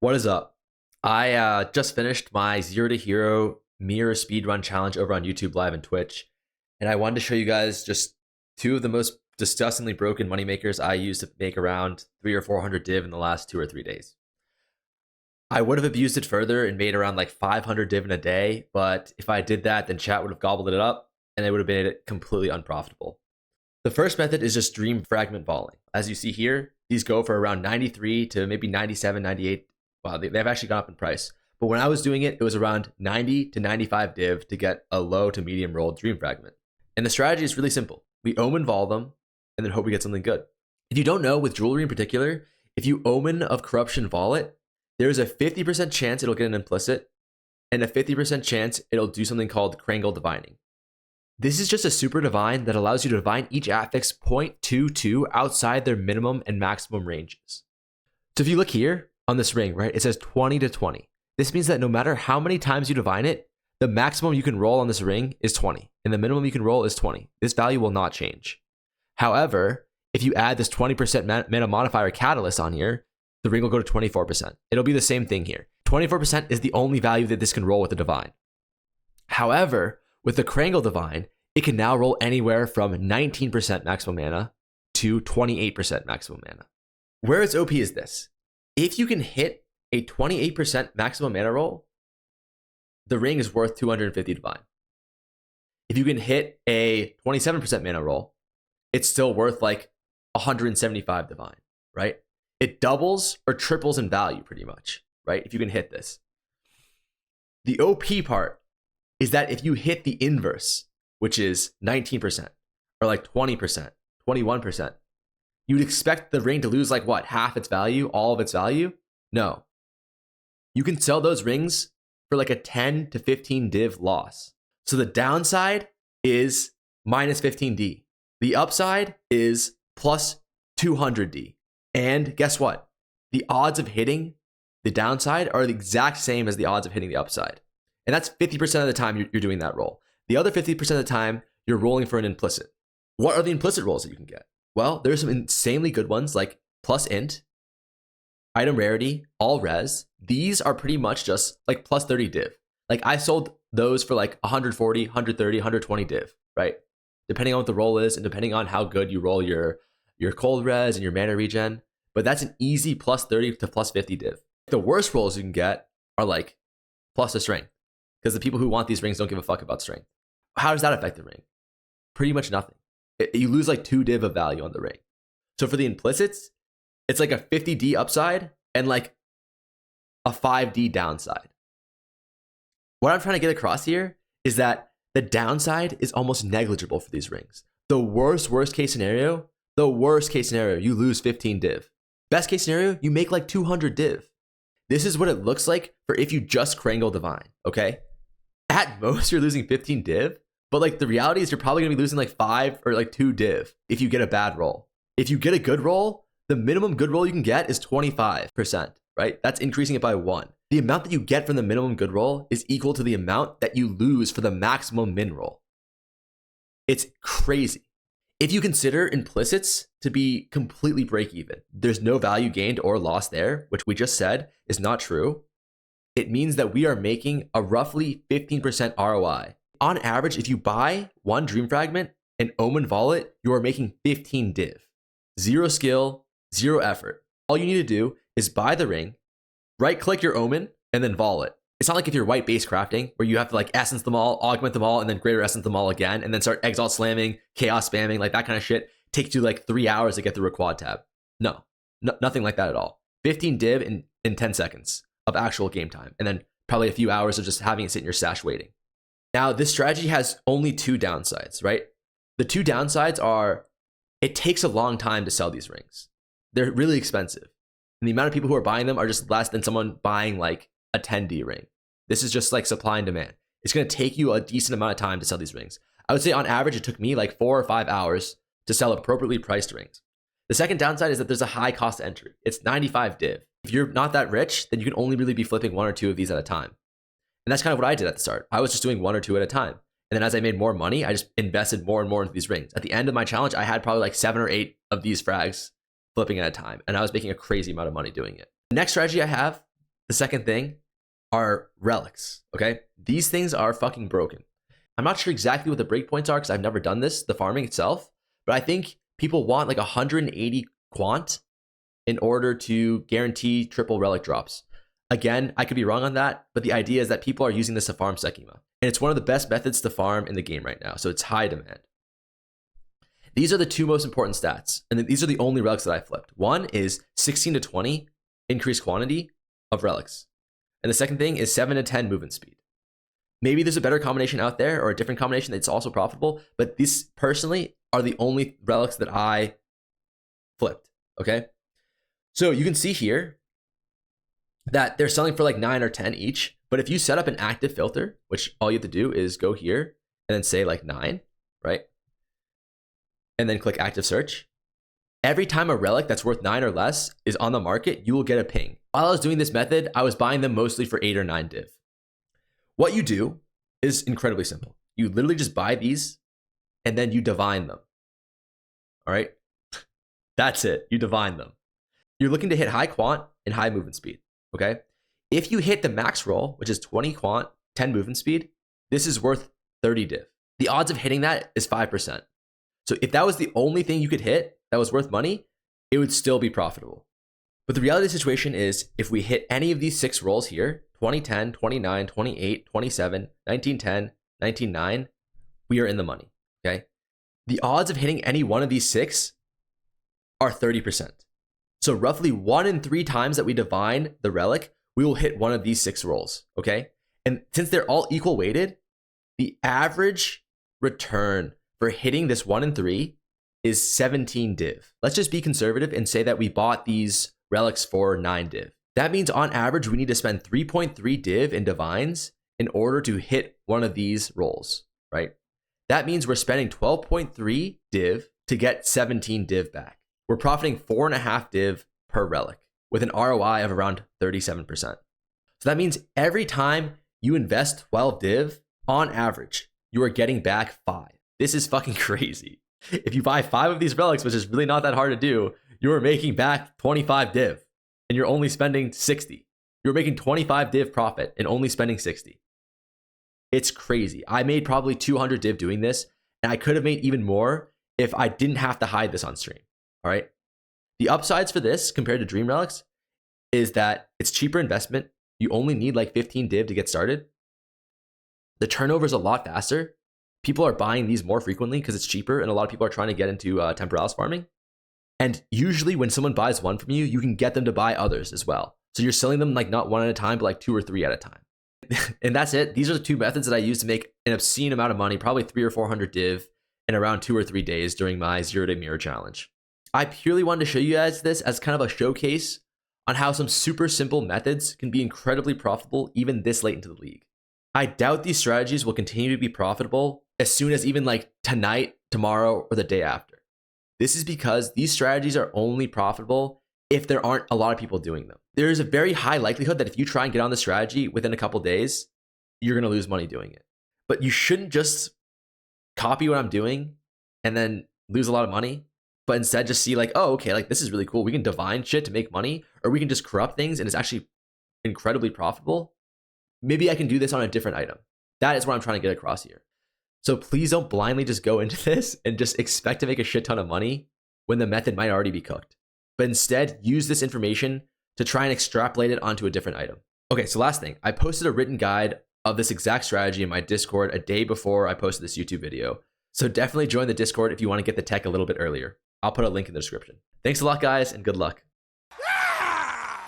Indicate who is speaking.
Speaker 1: What is up? I just finished my Zero to Hero mirror speedrun challenge over on YouTube Live and Twitch, and I wanted to show you guys just two of the most disgustingly broken moneymakers I used to make around 300 or 400 div in the last 2 or 3 days. I would have abused it further and made around like 500 div in a day, but if I did that, then chat would have gobbled it up, and it would have made it completely unprofitable. The first method is just dream fragment volley. As you see here, these go for around 93 to maybe 97, 98. Wow, they've actually gone up in price. But when I was doing it, it was around 90 to 95 div to get a low to medium roll dream fragment. And the strategy is really simple. We omen vol them and then hope we get something good. If you don't know, with jewelry in particular, if you omen of corruption vol it, there's a 50% chance it'll get an implicit and a 50% chance it'll do something called Krangle divining. This is just a super divine that allows you to divine each affix 0.22 outside their minimum and maximum ranges. So if you look here on this ring, right, it says 20 to 20. This means that no matter how many times you divine it, the maximum you can roll on this ring is 20, and the minimum you can roll is 20. This value will not change. However, if you add this 20% mana modifier catalyst on here, the ring will go to 24%. It'll be the same thing here. 24% is the only value that this can roll with the divine. However, with the Krangle divine, it can now roll anywhere from 19% maximum mana to 28% maximum mana. Where it's OP is this. If you can hit a 28% maximum mana roll, the ring is worth 250 divine. If you can hit a 27% mana roll, it's still worth like 175 divine, right? It doubles or triples in value pretty much, right? If you can hit this. The OP part is that if you hit the inverse, which is 19% or like 20%, 21%, you'd expect the ring to lose like what? Half its value, all of its value? No. You can sell those rings for like a 10 to 15 div loss. So the downside is minus 15D. The upside is plus 200D. And guess what? The odds of hitting the downside are the exact same as the odds of hitting the upside. And that's 50% of the time you're doing that roll. The other 50% of the time, you're rolling for an implicit. What are the implicit rolls that you can get? Well, there's some insanely good ones like plus int, item rarity, all res. These are pretty much just like plus 30 div. Like I sold those for like 140, 130, 120 div, right? Depending on what the roll is and depending on how good you roll your cold res and your mana regen. But that's an easy plus 30 to plus 50 div. The worst rolls you can get are like plus a strength, because the people who want these rings don't give a fuck about strength. How does that affect the ring? Pretty much nothing. You lose like 2 div of value on the ring. So for the implicits, it's like a 50D upside and like a 5D downside. What I'm trying to get across here is that the downside is almost negligible for these rings. The worst case scenario, you lose 15 div. Best case scenario, you make like 200 div. This is what it looks like for if you just Krangle divine, okay? At most, you're losing 15 div. But like the reality is you're probably gonna be losing like 5 or like 2 div if you get a bad roll. If you get a good roll, the minimum good roll you can get is 25%, right? That's increasing it by 1. The amount that you get from the minimum good roll is equal to the amount that you lose for the maximum min roll. It's crazy. If you consider implicits to be completely break even, there's no value gained or lost there, which we just said is not true. It means that we are making a roughly 15% ROI. On average, if you buy one dream fragment and omen vol it, you are making 15 div. 0 skill, 0 effort. All you need to do is buy the ring, right click your omen, and then vol it. It's not like if you're white base crafting where you have to like essence them all, augment them all, and then greater essence them all again, and then start exalt slamming, chaos spamming, like that kind of shit takes you like 3 hours to get through a quad tab. No, nothing like that at all. 15 div in 10 seconds of actual game time, and then probably a few hours of just having it sit in your stash waiting. Now, this strategy has only 2 downsides, right? The 2 downsides are it takes a long time to sell these rings. They're really expensive. And the amount of people who are buying them are just less than someone buying like a 10D ring. This is just like supply and demand. It's going to take you a decent amount of time to sell these rings. I would say on average, it took me like 4 or 5 hours to sell appropriately priced rings. The second downside is that there's a high cost entry. It's 95 div. If you're not that rich, then you can only really be flipping 1 or 2 of these at a time. And that's kind of what I did at the start. I was just doing 1 or 2 at a time. And then as I made more money, I just invested more and more into these rings. At the end of my challenge, I had probably like 7 or 8 of these frags flipping at a time. And I was making a crazy amount of money doing it. The next strategy I have The second thing are relics, okay? These things are fucking broken. I'm not sure exactly what the breakpoints are because I've never done this, the farming itself, but I think people want like 180 quant in order to guarantee triple relic drops. Again, I could be wrong on that, but the idea is that people are using this to farm Sekima. And it's one of the best methods to farm in the game right now, so it's high demand. These are the two most important stats, and these are the only relics that I flipped. One is 16 to 20 increased quantity of relics. And the second thing is 7 to 10 movement speed. Maybe there's a better combination out there or a different combination that's also profitable, but these personally are the only relics that I flipped, okay? So you can see here that they're selling for like 9 or 10 each, but if you set up an active filter, which all you have to do is go here and then say like 9, right? And then click active search. Every time a relic that's worth 9 or less is on the market, you will get a ping. While I was doing this method, I was buying them mostly for 8 or 9 div. What you do is incredibly simple. You literally just buy these and then you divine them. All right? That's it. You divine them. You're looking to hit high quant and high movement speed, okay? If you hit the max roll, which is 20 quant, 10 movement speed, this is worth 30 div. The odds of hitting that is 5%. So if that was the only thing you could hit that was worth money, it would still be profitable. But the reality of the situation is if we hit any of these 6 rolls here, 2010, 29, 28, 27, 1910, 199, we are in the money, okay? The odds of hitting any one of these 6 are 30%. So roughly 1 in 3 times that we divine the relic, we will hit one of these 6 rolls, okay? And since they're all equal weighted, the average return for hitting this 1 in 3 is 17 div. Let's just be conservative and say that we bought these relics for 9 div. That means on average, we need to spend 3.3 div in divines in order to hit one of these rolls, right? That means we're spending 12.3 div to get 17 div back. We're profiting 4.5 div per relic with an ROI of around 37%. So that means every time you invest 12 div, on average, you are getting back 5. This is fucking crazy. If you buy 5 of these relics, which is really not that hard to do, you're making back 25 div and you're only spending 60. You're making 25 div profit and only spending 60. It's crazy. I made probably 200 div doing this, and I could have made even more if I didn't have to hide this on stream. All right. The upsides for this compared to Dream Relics is that it's cheaper investment. You only need like 15 div to get started. The turnover is a lot faster. People are buying these more frequently because it's cheaper, and a lot of people are trying to get into temporalis farming. And usually when someone buys one from you, you can get them to buy others as well. So you're selling them like not one at a time, but like 2 or 3 at a time. And that's it. These are the 2 methods that I use to make an obscene amount of money, probably 300 or 400 div in around 2 or 3 days during my 0-day mirror challenge. I purely wanted to show you guys this as kind of a showcase on how some super simple methods can be incredibly profitable even this late into the league. I doubt these strategies will continue to be profitable as soon as even like tonight, tomorrow, or the day after. This is because these strategies are only profitable if there aren't a lot of people doing them. There is a very high likelihood that if you try and get on the strategy within a couple days, you're going to lose money doing it. But you shouldn't just copy what I'm doing and then lose a lot of money, but instead just see like, oh, okay, like this is really cool. We can divine shit to make money, or we can just corrupt things and it's actually incredibly profitable. Maybe I can do this on a different item. That is what I'm trying to get across here. So please don't blindly just go into this and just expect to make a shit ton of money when the method might already be cooked. But instead, use this information to try and extrapolate it onto a different item. Okay, so last thing, I posted a written guide of this exact strategy in my Discord a day before I posted this YouTube video. So definitely join the Discord if you want to get the tech a little bit earlier. I'll put a link in the description. Thanks a lot, guys, and good luck.